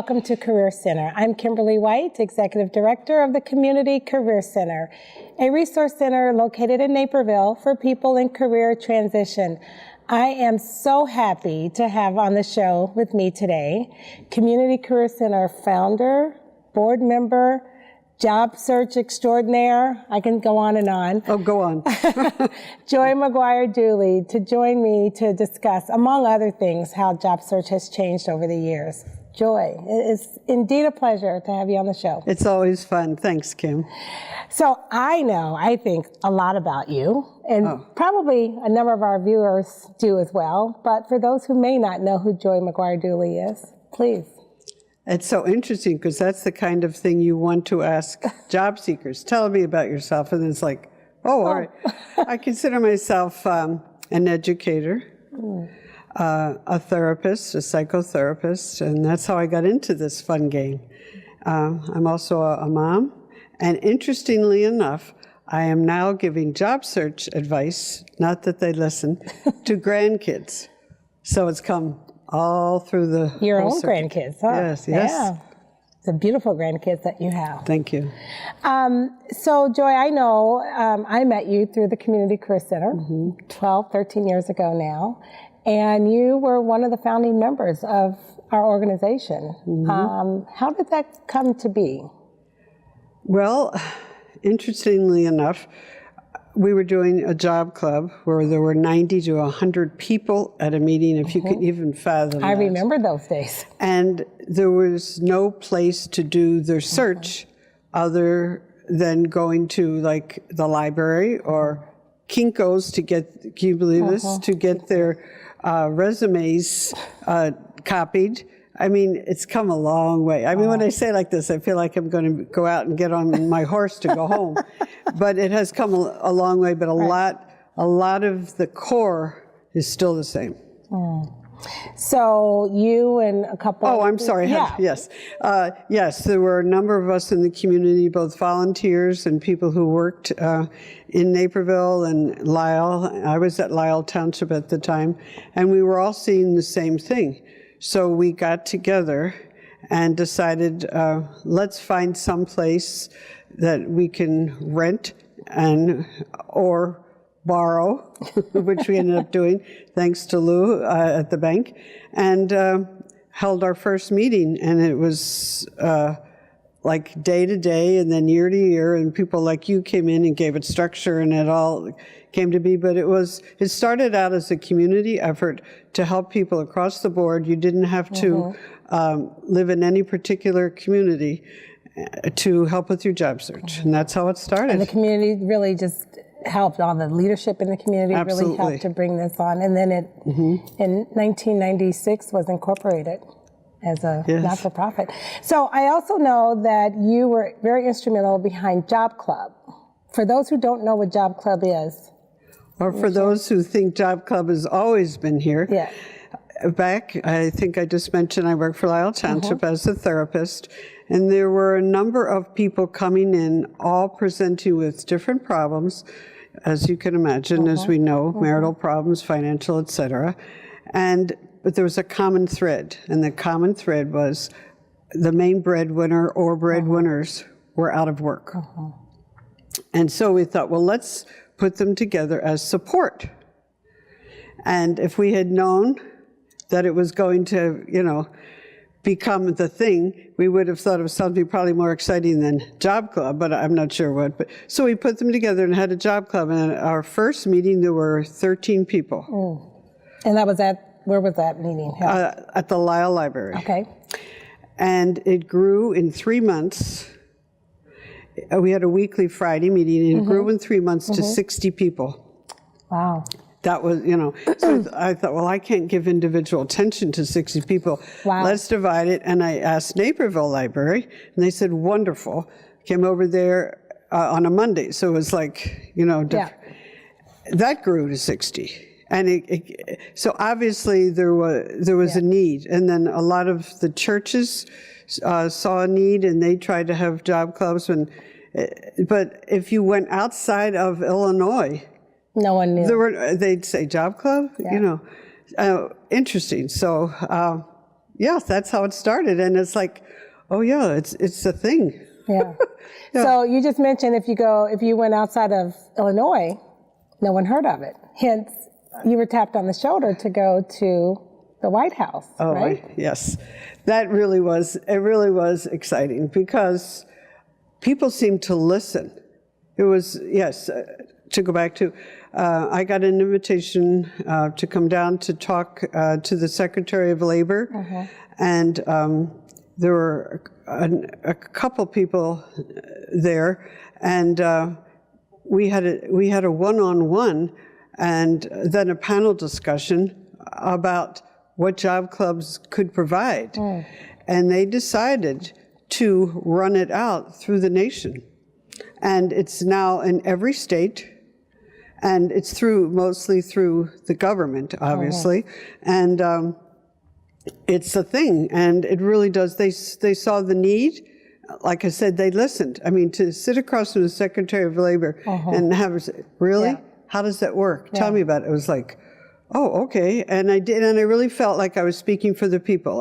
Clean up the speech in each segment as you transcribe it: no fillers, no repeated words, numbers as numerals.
welcome to Career Center. I'm Kimberly White, Executive Director of the Community Career Center, a resource center located in Naperville for people in career transition. I am so happy to have on the show with me today, Community Career Center founder, board member, job search extraordinaire. I can go on and on. Oh, go on. Joy McGuire Dooley to join me to discuss, among other things, how job search has changed over the years. Joy, it is indeed a pleasure to have you on the show. It's always fun. Thanks, Kim. So I think a lot about you, and probably a number of our viewers do as well. But for those who may not know who Joy McGuire Dooley is, please. It's so interesting because that's the kind of thing you want to ask job seekers. Tell me about yourself. And it's like, all right. I consider myself an educator, a therapist, a psychotherapist, and that's how I got into this fun game. I'm also a mom. And interestingly enough, I am now giving job search advice, not that they listen, to grandkids. So it's come all through the Your whole own circuit. grandkids, huh? Yes. Yeah. The beautiful grandkids that you have. Thank you. So, Joy, I know I met you through the Community Career Center 12, 13 years ago now, and you were one of the founding members of our organization. How did that come to be? Well, interestingly enough, we were doing a job club where there were 90 to 100 people at a meeting, if you can even fathom that. I remember those days. And there was no place to do their search other than going to like the library or Kinko's to get, can you believe this, to get their resumes copied. I mean, it's come a long way. I mean, when I say like this, I feel like I'm going to go out and get on my horse to go home. But it has come a long way, but a lot of the core is still the same. So you and a couple Oh, I'm sorry. Yeah. Yes. Yes, there were a number of us in the community, both volunteers and people who worked in Naperville and Lisle. I was at Lisle Township at the time, and we were all seeing the same thing. So we got together and decided, let's find some place that we can rent or borrow, which we ended up doing, thanks to Lou at the bank, and held our first meeting. And it was like day to day and then year to year, and people like you came in and gave it structure, and it all came to be. But it started out as a community effort to help people across the board. You didn't have to live in any particular community to help with your job search. And that's how it started. And the community really just helped, all the leadership in the community really helped to bring this on. And then it, in 1996, was incorporated as a not-for-profit. So I also know that you were very instrumental behind Job Club. For those who don't know what Job Club is. Or for those who think Job Club has always been here. Yeah. Back, I think I just mentioned I worked for Lisle Township as a therapist, and there were a number of people coming in, all presenting with different problems, as you can imagine, as we know, marital problems, financial, etc. But there was a common thread, and the common thread was the main breadwinner or breadwinners were out of work. And so we thought, well, let's put them together as support. And if we had known that it was going to, become the thing, we would have thought of something probably more exciting than Job Club, but I'm not sure what. But so we put them together and had a Job Club. And at our first meeting, there were 13 people. And that was where was that meeting held? At the Lisle Library. Okay. And it grew in 3 months. We had a weekly Friday meeting, and it grew in 3 months to 60 people. Wow. That was, so I thought, well, I can't give individual attention to 60 people. Wow. Let's divide it. And I asked Naperville Library, and they said, wonderful. Came over there on a Monday. So it was like, that grew to 60. And so obviously there was a need. And then a lot of the churches saw a need, and they tried to have job clubs. But if you went outside of Illinois, no one knew. They'd say job club, interesting. So yeah, that's how it started. And it's like, oh yeah, it's a thing. Yeah. So you just mentioned if you went outside of Illinois, no one heard of it. Hence, you were tapped on the shoulder to go to the White House, right? Yes. It really was exciting because people seemed to listen. It was, yes, to go back to, I got an invitation to come down to talk to the Secretary of Labor, and there were a couple people there, and we had a one-on-one, and then a panel discussion about what job clubs could provide, and they decided to run it out through the nation, and it's now in every state. And it's mostly through the government, obviously, and it's a thing, and it really does. They saw the need. Like I said, they listened. I mean, to sit across from the Secretary of Labor and have, really? How does that work? Tell me about it. It was like, oh, okay. And I did, and I really felt like I was speaking for the people.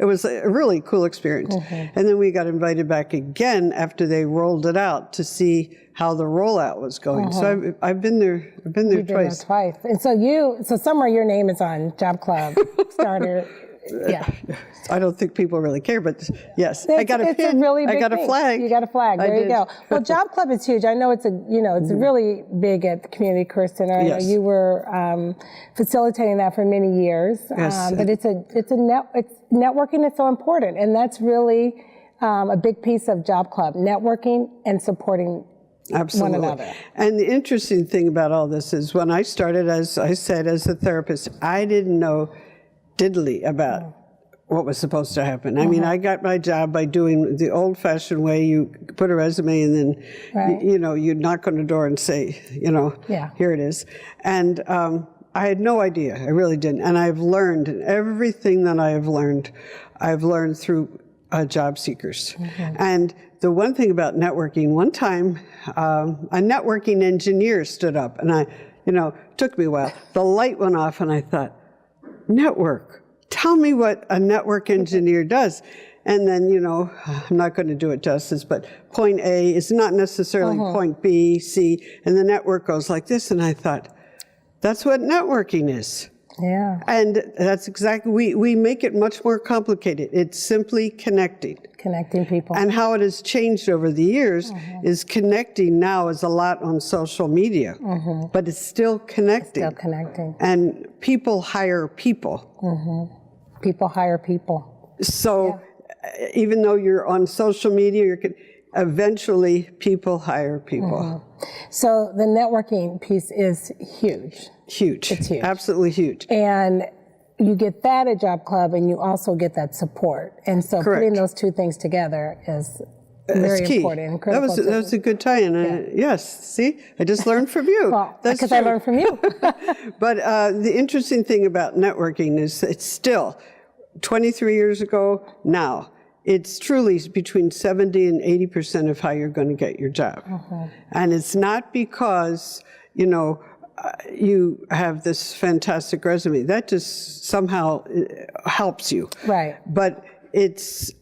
It was a really cool experience. And then we got invited back again after they rolled it out to see how the rollout was going. So I've been there. I've been there You've twice. Been there twice. And so somewhere your name is on Job Club starter. Yeah. I don't think people really care, but yes, I got a pin. Really big I got a flag. You got a flag. There you go. Well, Job Club is huge. I know it's really big at the Community Career Center. I know you were facilitating that for many years. Yes. But networking is so important, and that's really a big piece of Job Club: networking and supporting one another. And the interesting thing about all this is when I started, as I said, as a therapist, I didn't know diddly about what was supposed to happen. I mean, I got my job by doing the old-fashioned way. You put a resume and then, you knock on the door and say, here it is. And I had no idea. I really didn't. And I've learned everything that I've learned through job seekers. And the one thing about networking, one time a networking engineer stood up, and took me a while. The light went off, and I thought, network, tell me what a network engineer does. And then, I'm not going to do it justice, but point A is not necessarily point B, C, and the network goes like this. And I thought, that's what networking is. Yeah. And that's exactly, we make it much more complicated. It's simply connecting. Connecting people. And how it has changed over the years is connecting now is a lot on social media, but it's still connecting. It's still connecting. And people hire people. People hire people. So even though you're on social media, eventually people hire people. So the networking piece is huge. Huge. It's huge. Absolutely huge. And you get that at Job Club, and you also get that support. And so putting those two things together is very important and critical. That was a good tie-in. Yes, see? I just learned from you. Well, because I learned from you. But the interesting thing about networking is it's still, 23 years ago, now, it's truly between 70 and 80% of how you're going to get your job. And it's not because, you have this fantastic resume. That just somehow helps you. Right. But it's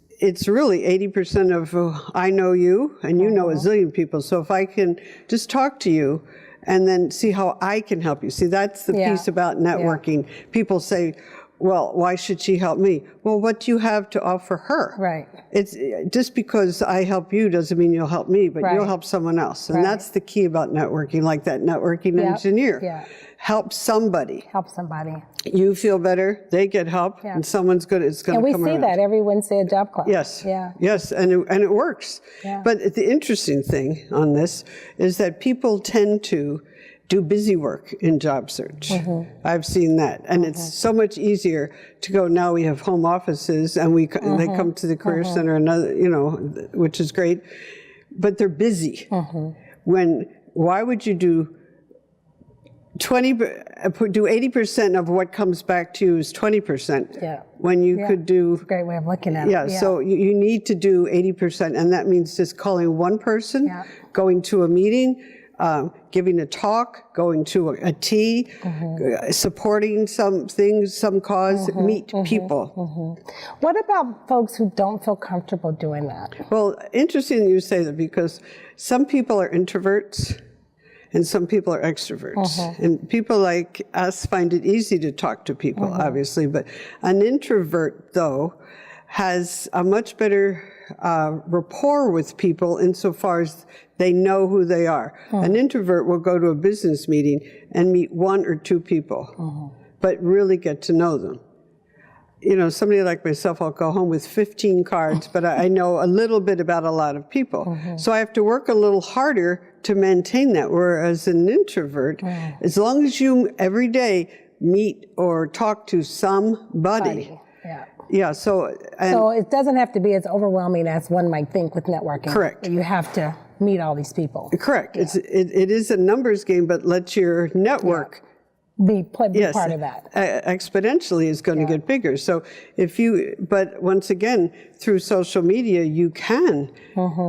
really 80% of I know you, and you know a zillion people. So if I can just talk to you and then see how I can help you. See, that's the piece about networking. People say, well, why should she help me? Well, what do you have to offer her? Right. It's just because I help you doesn't mean you'll help me, but you'll help someone else. And that's the key about networking, like that networking engineer. Yeah. Help somebody. Help somebody. You feel better, they get help, and someone's good. It's going to come around. And we see that every Wednesday at Job Club. Yes. Yeah. Yes, and it works. Yeah. But the interesting thing on this is that people tend to do busy work in job search. I've seen that. And it's so much easier to go, now we have home offices, and they come to the Career Center, and which is great. But they're busy. Why would you do 80% of what comes back to you is 20%. When you could do... That's a great way of looking at it. So you need to do 80%, and that means just calling one person, going to a meeting, giving a talk, going to a tea, supporting some things, some cause, meet people. What about folks who don't feel comfortable doing that? Well, interesting you say that, because some people are introverts and some people are extroverts. And people like us find it easy to talk to people, obviously, but an introvert, though, has a much better rapport with people insofar as they know who they are. An introvert will go to a business meeting and meet one or two people, but really get to know them. You know, somebody like myself, I'll go home with 15 cards, but I know a little bit about a lot of people. So I have to work a little harder to maintain that, whereas an introvert, as long as you every day meet or talk to somebody. Yeah, so it doesn't have to be as overwhelming as one might think with networking. Correct. You have to meet all these people. Correct. Yeah. It is a numbers game, but let your network be part of that. Exponentially is going to get bigger. So but once again, through social media, you can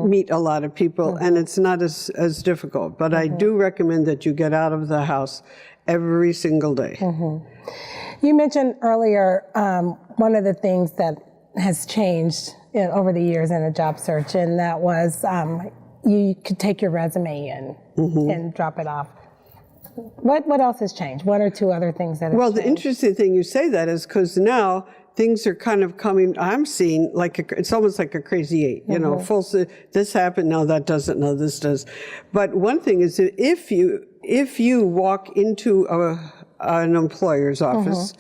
meet a lot of people, and it's not as difficult. But I do recommend that you get out of the house every single day. You mentioned earlier one of the things that has changed over the years in a job search, and that was you could take your resume in and drop it off. What else has changed? One or two other things that have changed? The interesting thing you say that is because now things are kind of coming, I'm seeing, it's almost like a crazy eight, you know, this happened, no, that doesn't, no, this does. But one thing is that if you walk into an employer's office,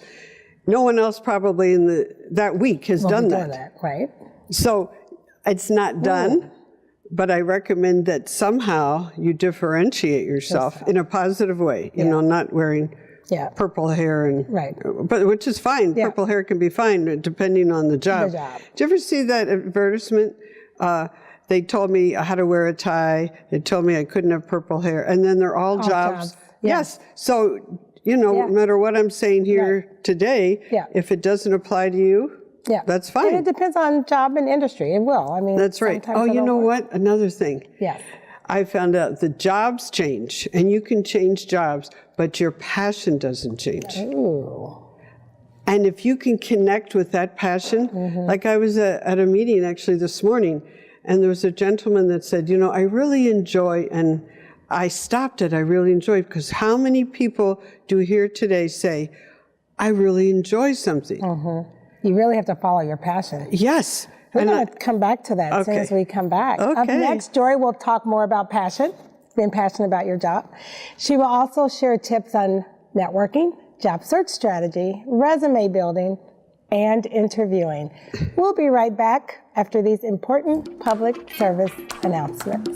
no one else probably that week has done that. Right. So it's not done, but I recommend that somehow you differentiate yourself in a positive way, you know, not wearing purple hair but which is fine. Purple hair can be fine depending on the job. Did you ever see that advertisement? They told me how to wear a tie. They told me I couldn't have purple hair, and then they're all jobs. Yes. So, you know, no matter what I'm saying here today, if it doesn't apply to you, that's fine. And it depends on job and industry. It will. I mean, that's right. Oh, you know what? Another thing. Yes. I found out the jobs change, and you can change jobs, but your passion doesn't change. Ooh. And if you can connect with that passion, like I was at a meeting actually this morning, and there was a gentleman that said, you know, I really enjoy, and I stopped it, I really enjoyed, because how many people do here today say, I really enjoy something? You really have to follow your passion. Yes. We're going to come back to that as soon as we come back. Up next, Joy will talk more about passion, being passionate about your job. She will also share tips on networking, job search strategy, resume building, and interviewing. We'll be right back after these important public service announcements.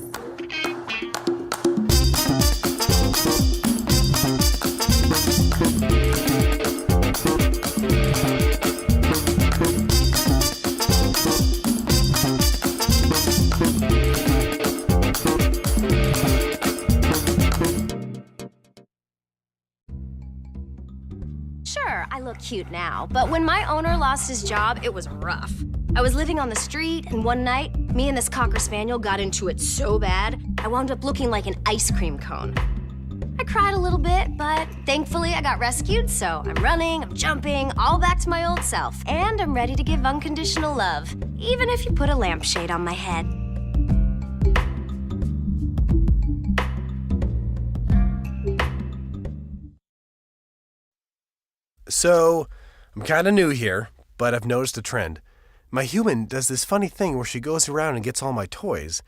Sure, I look cute now, but when my owner lost his job, it was rough. I was living on the street, and one night, me and this Cocker Spaniel got into it so bad, I wound up looking like an ice cream cone. I cried a little bit, but thankfully I got rescued, so I'm running, I'm jumping, all back to my old self, and I'm ready to give unconditional love, even if you put a lampshade on my head. So, I'm kind of new here, but I've noticed a trend. My human does this funny thing where she goes around and gets all my toys,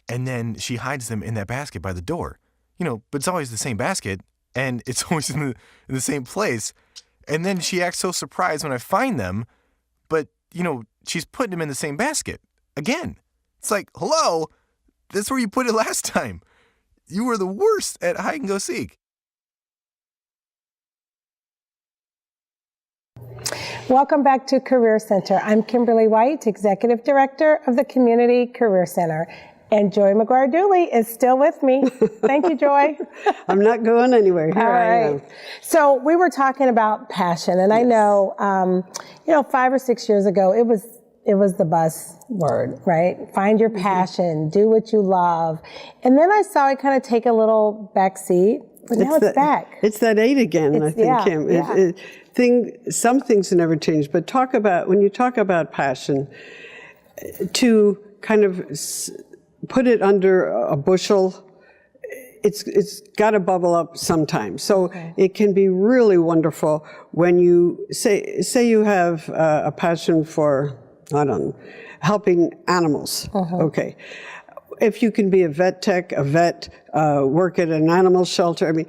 and then she hides them in that basket by the door. You know, but it's always the same basket, and it's always in the same place. And then she acts so surprised when I find them, but, you know, she's putting them in the same basket. Again. It's like, hello, that's where you put it last time. You were the worst at hide and go seek. Welcome back to Career Center. I'm Kimberly White, Executive Director of the Community Career Center. And Joy McGuire Dooley is still with me. Thank you, Joy. I'm not going anywhere. Here I am. So we were talking about passion, and I know, 5 or 6 years ago, it it was the buzzword, right? Find your passion, do what you love. And then I saw it kind of take a little backseat, but now it's back. It's that 8 again, I think, Kim. Some things never change, but when you talk about passion, to kind of put it under a bushel, it's got to bubble up sometimes. So it can be really wonderful when you say you have a passion for, I don't know, helping animals. Okay. If you can be a vet tech, work at an animal shelter, I mean,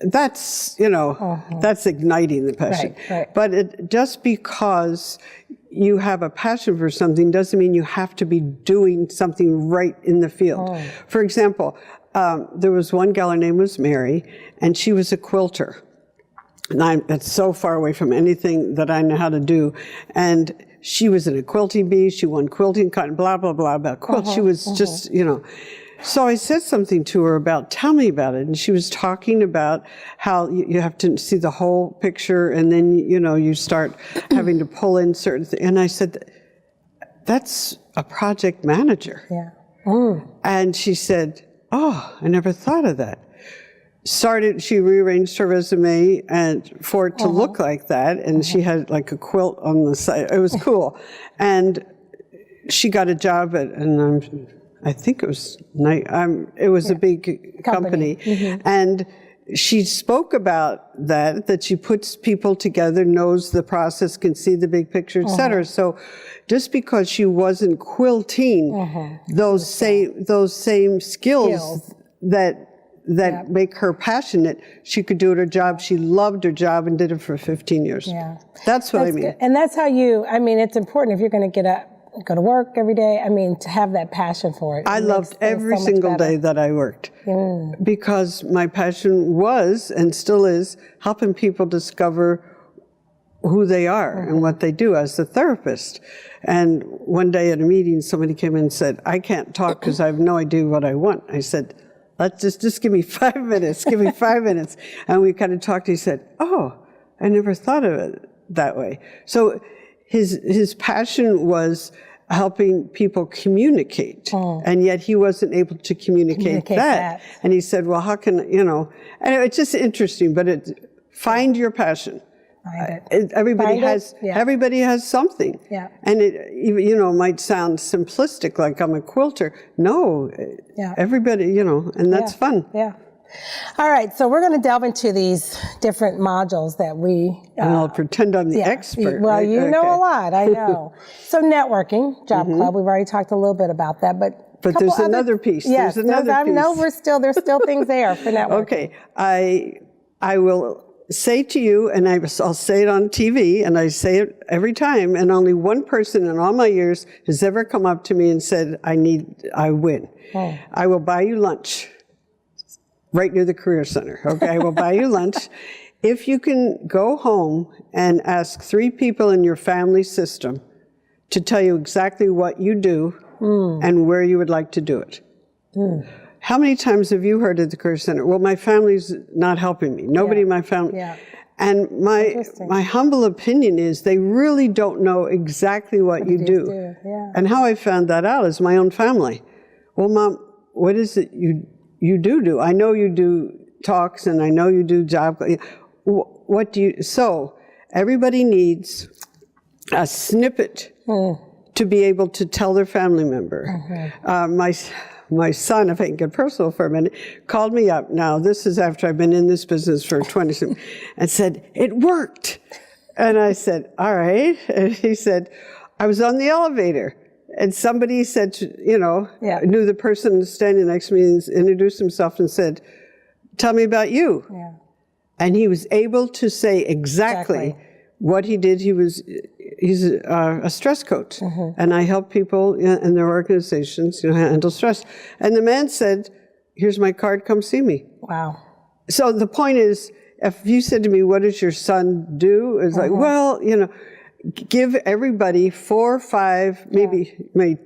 that's, that's igniting the passion. Right. But just because you have a passion for something doesn't mean you have to be doing something right in the field. For example, there was one gal, her name was Mary, and she was a quilter. And that's so far away from anything that I know how to do. And she was in a quilting bee, she won quilting cotton, blah, blah, blah, about quilts. She was just, So I said something to her about, tell me about it. And she was talking about how you have to see the whole picture, and then, you start having to pull in certain things. And I said, that's a project manager. And she said, oh, I never thought of that. She rearranged her resume for it to look like that, and she had like a quilt on the side. It was cool. And she got a job I think it was a big company. And she spoke about that she puts people together, knows the process, can see the big picture, et cetera. So just because she wasn't quilting, those same skills that make her passionate, she could do her job. She loved her job and did it for 15 years. That's what I mean. Good. And that's how it's important if you're going to get up, go to work every day, to have that passion for it. I loved every single day that I worked because my passion was and still is helping people discover who they are and what they do as a therapist. And one day at a meeting, somebody came in and said, I can't talk because I have no idea what I want. I said, let's just give me 5 minutes, give me 5 minutes. And we kind of talked. He said, oh, I never thought of it that way. So his passion was helping people communicate, and yet he wasn't able to communicate that. And he said, well, how can, and it's just interesting, but find your passion. Everybody has something. And it, might sound simplistic, like I'm a quilter. No, everybody, and that's fun. All right, so we're going to delve into these different modules that we... and I'll pretend I'm the expert. Well, right? You know a lot, I know. So networking, Job Club, we've already talked a little bit about that, but there's another piece. Yes, there's another piece. No, there's still things there for networking. Okay, I will say to you, and I'll say it on TV, and I say it every time, and only one person in all my years has ever come up to me and said, I win. I will buy you lunch. Right near the Career Center, okay? I will buy you lunch. If you can go home and ask 3 people in your family system to tell you exactly what you do and where you would like to do it. How many times have you heard at the Career Center, well, my family's not helping me. Nobody in my family. And my humble opinion is they really don't know exactly what you do. And how I found that out is my own family. Well, Mom, what is it you do? I know you do talks, and I know you do job. What do you? So everybody needs a snippet to be able to tell their family member. My son, if I can get personal for a minute, called me up. Now this is after I've been in this business for 20 and said it worked. And I said, all right. And he said, I was on the elevator. And somebody said, knew the person standing next to me and introduced himself and said, tell me about you. And he was able to say exactly what he did. He's a stress coach. And I help people in their organizations, handle stress. And the man said, here's my card, come see me. Wow. So the point is, if you said to me, what does your son do? It's like, well, give everybody 4 or 5, maybe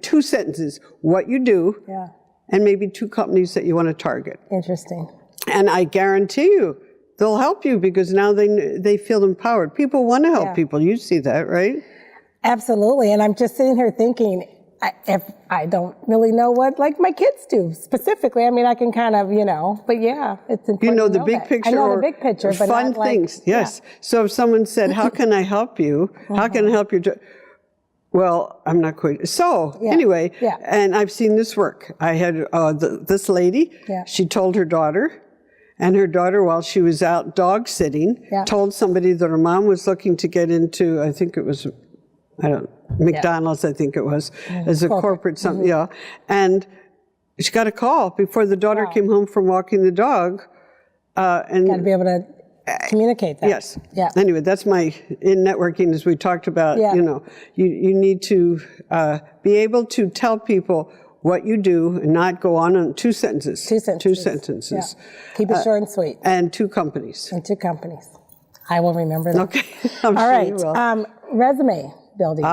2 sentences, what you do, and maybe 2 companies that you want to target. Interesting. And I guarantee you, they'll help you because now they feel empowered. People want to help people. You see that, right? Absolutely. And I'm just sitting here thinking, if I don't really know what like my kids do specifically. I mean, I can kind of, but yeah, it's important. You know to the know big that. picture. I know or the big picture, but fun not like, things. Yes. So if someone said, "How can I help you? How can I help you?" Well, I'm not quite. So anyway, and I've seen this work. I had this lady. Yeah. She told her daughter. And her daughter, while she was out dog sitting, told somebody that her mom was looking to get into, I think it was, McDonald's, I think it was, as a corporate something, And she got a call before the daughter came home from walking the dog. And got to be able to communicate that. Yes. Yeah. Anyway, that's in networking, as we talked about, you need to be able to tell people what you do and not go on 2 sentences. 2 sentences. 2 sentences. Yeah. Keep it short and sweet. And 2 companies. And 2 companies. I will remember that. Okay. I'm All sure right. you will. Resume building.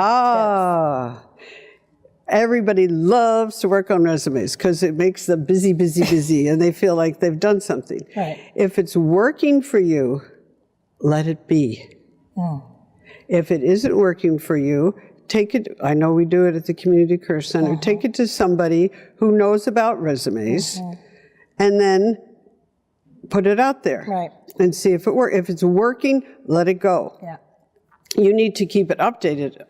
Everybody loves to work on resumes because it makes them busy, and they feel like they've done something. Right. If it's working for you, let it be. If it isn't working for you, take it, I know we do it at the Community Career Center, take it to somebody who knows about resumes, and then put it out there. Right. And see if it works. If it's working, let it go. Yeah. You need to keep it updated.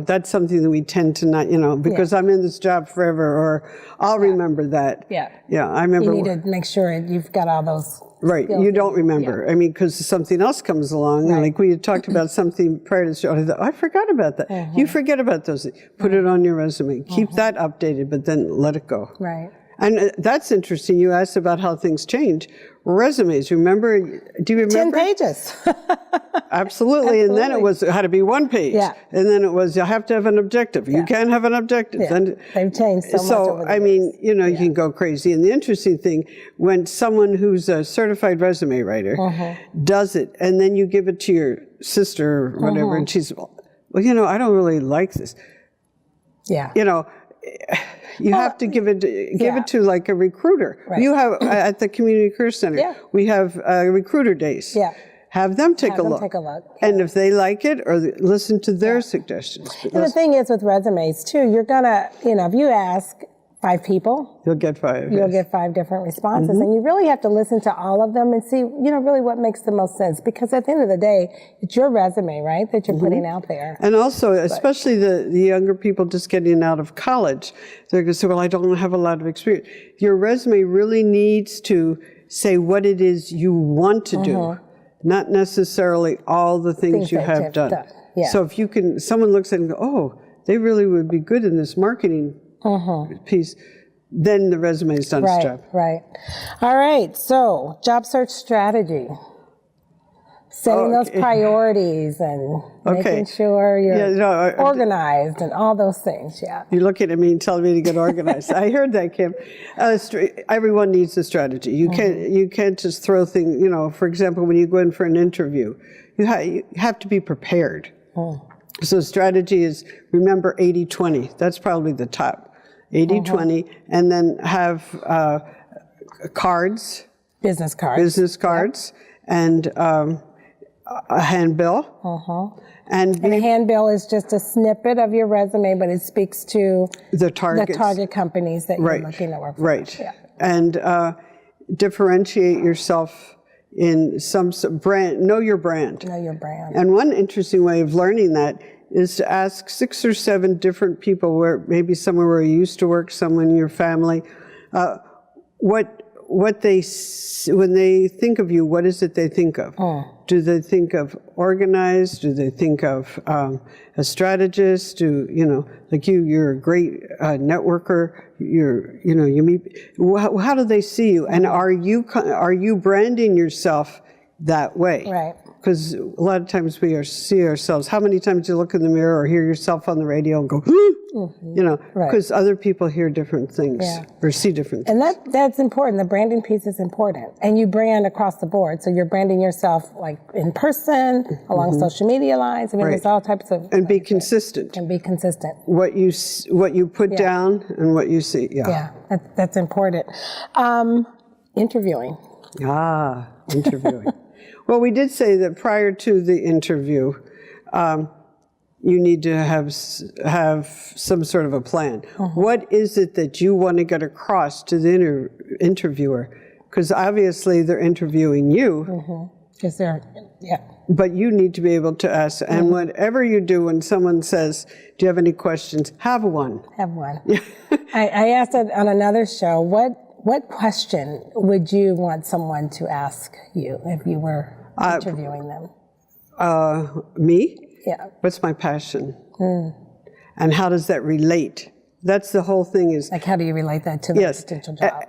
That's something that we tend to not, because I'm in this job forever, or I'll remember that. Yeah. Yeah, I remember. You need to make sure you've got all those. Right, you don't remember. I mean, because something else comes along. Right. Like we had talked about something prior to the show. I thought, I forgot about that. You forget about those things. Put it on your resume. Keep that updated, but then let it go. Right. And that's interesting. You asked about how things change. Resumes, remember? Do you remember? 10 pages. Absolutely. And then it had to be 1 page. Yeah. And then it was, you have to have an objective. You can't have an objective. Yeah. Then, They've changed so much over the I mean, years. you can go crazy. And the interesting thing, when someone who's a certified resume writer does it, and then you give it to your sister or whatever, and she's, well, I don't really like this. Yeah. You have to give it to like a recruiter. Right. You have at the Community Career Center. We have recruiter days. Yeah. Have them take a look. Take a look. And if they like it, or listen to their suggestions. And the thing is with resumes too, you're gonna, if you ask 5 people, you'll get 5. You'll get 5 different responses, and you really have to listen to all of them and see, really what makes the most sense. Because at the end of the day, it's your resume, right, that you're putting out there. And also, especially the younger people just getting out of college, they're going to say, well, I don't have a lot of experience. Your resume really needs to say what it is you want to do, not necessarily all the things you have done. Yeah. So if someone looks at it and goes, oh, they really would be good in this marketing piece, then the resume has done its job. Right. All right. So, job search strategy. Setting those priorities and making sure you're organized and all those things. Yeah. You're looking at me and telling me to get organized. I heard that, Kim. Everyone needs a strategy. You can't just throw things. For example, when you go in for an interview, you have to be prepared. So strategy is, remember 80-20. That's probably the top. 80-20, and then have cards. Business cards. And a handbill. And a handbill is just a snippet of your resume, but it speaks to the target companies that you're looking to work for. Right. Yeah. And differentiate yourself in some brand. Know your brand. Know your brand. And one interesting way of learning that is to ask 6 or 7 different people, maybe somewhere where you used to work, someone in your family, when they think of you, what is it they think of? Do they think of organized? Do they think of a strategist? Like you're a great networker. You meet. How do they see you? And are you branding yourself that way? Right. Because a lot of times we see ourselves. How many times you look in the mirror or hear yourself on the radio and go, because other people hear different things or see different things. And that's important. The branding piece is important. And you brand across the board. So you're branding yourself like in person, along social media lines. I mean, there's all types of... And be consistent. And be consistent. What you put down and what you see. Yeah, that's important. Interviewing. Interviewing. Well, we did say that prior to the interview, you need to have some sort of a plan. What is it that you want to get across to the interviewer? Because obviously they're interviewing you. Is there, yeah. But you need to be able to ask. And whatever you do when someone says, do you have any questions? Have one. Have one. I asked it on another show, what question would you want someone to ask you if you were interviewing them? Me? Yeah. What's my passion? And how does that relate? That's the whole thing is. Like, how do you relate that to the potential job?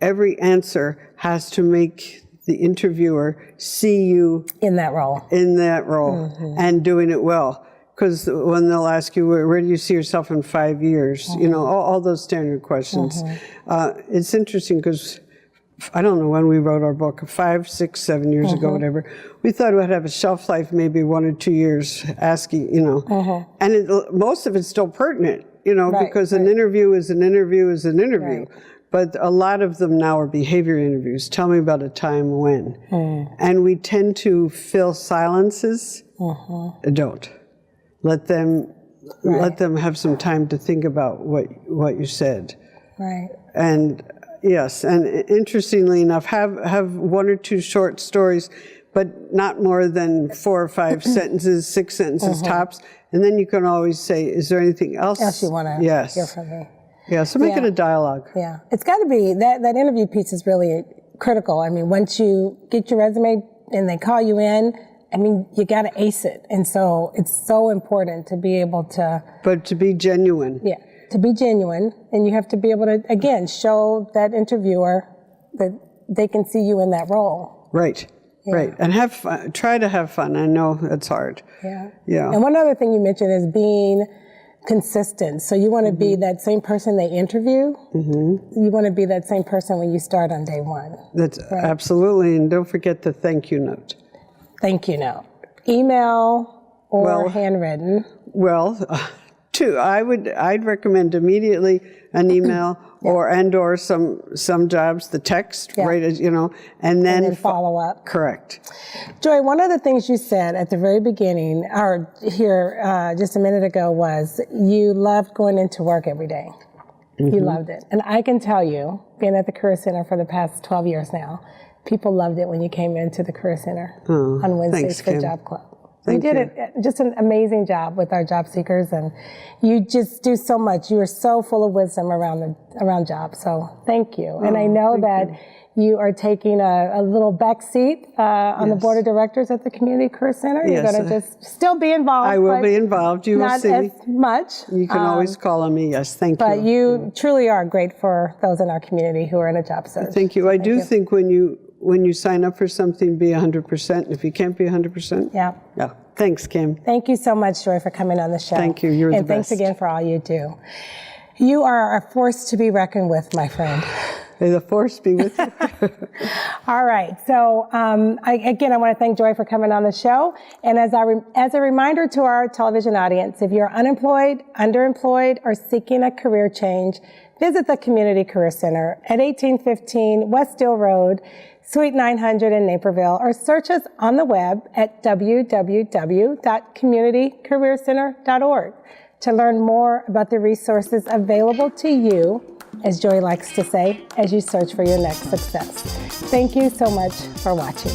Every answer has to make the interviewer see you in that role. And doing it well. Because when they'll ask you, where do you see yourself in 5 years? You know, all those standard questions. It's interesting because I don't know when we wrote our book, 5, 6, 7 years ago, whatever. We thought it would have a shelf life, maybe 1 or 2 years, asking, you know. And most of it's still pertinent, you know, because an interview is an interview is an interview. But a lot of them now are behavior interviews. Tell me about a time when. And we tend to fill silences. Don't. Let them have some time to think about what you said. Right. And yes, and interestingly enough, have 1 or 2 short stories, but not more than 4 or 5 sentences, 6 sentences tops. And then you can always say, is there anything else you want to hear from me? Yeah, so make it a dialogue. Yeah, it's got to be, that interview piece is really critical. I mean, once you get your resume and they call you in, I mean, you got to ace it. And so it's so important to be able to. But to be genuine. Yeah, to be genuine. And you have to be able to, again, show that interviewer that they can see you in that role. Right. Yeah. Right. And have fun. Try to have fun. I know it's hard. Yeah. Yeah. And one other thing you mentioned is being consistent. So you want to be that same person they interview. You want to be that same person when you start on day one. That's absolutely. And don't forget the thank you note. Thank you note. Email or handwritten. Well, two. I'd recommend immediately an email or some jobs, the text, right, as you know, and then follow up. Correct. Joy, one of the things you said at the very beginning, or here just a minute ago, was you loved going into work every day. You loved it. And I can tell you, being at the Career Center for the past 12 years now, people loved it when you came into the Career Center on Wednesdays for Job Club. You did just an amazing job with our job seekers, and you just do so much. You are so full of wisdom around jobs. So thank you. And I know that you are taking a little back seat on the board of directors at the Community Career Center. You're going to just still be involved. I will be involved. You will see me. Not as much. You can always call on me. Yes, thank you. But you truly are great for those in our community who are in a job search. Thank you. I do think when you sign up for something, be 100%. If you can't be 100%. Yeah. Thanks, Kim. Thank you so much, Joy, for coming on the show. Thank you. You're the best. And thanks again for all you do. You are a force to be reckoned with, my friend. May the force be with you. All right. So, I want to thank Joy for coming on the show. And as a reminder to our television audience, if you're unemployed, underemployed, or seeking a career change, visit the Community Career Center at 1815 West Dill Road, Suite 900 in Naperville, or search us on the web at www.communitycareercenter.org to learn more about the resources available to you, as Joy likes to say, as you search for your next success. Thank you so much for watching.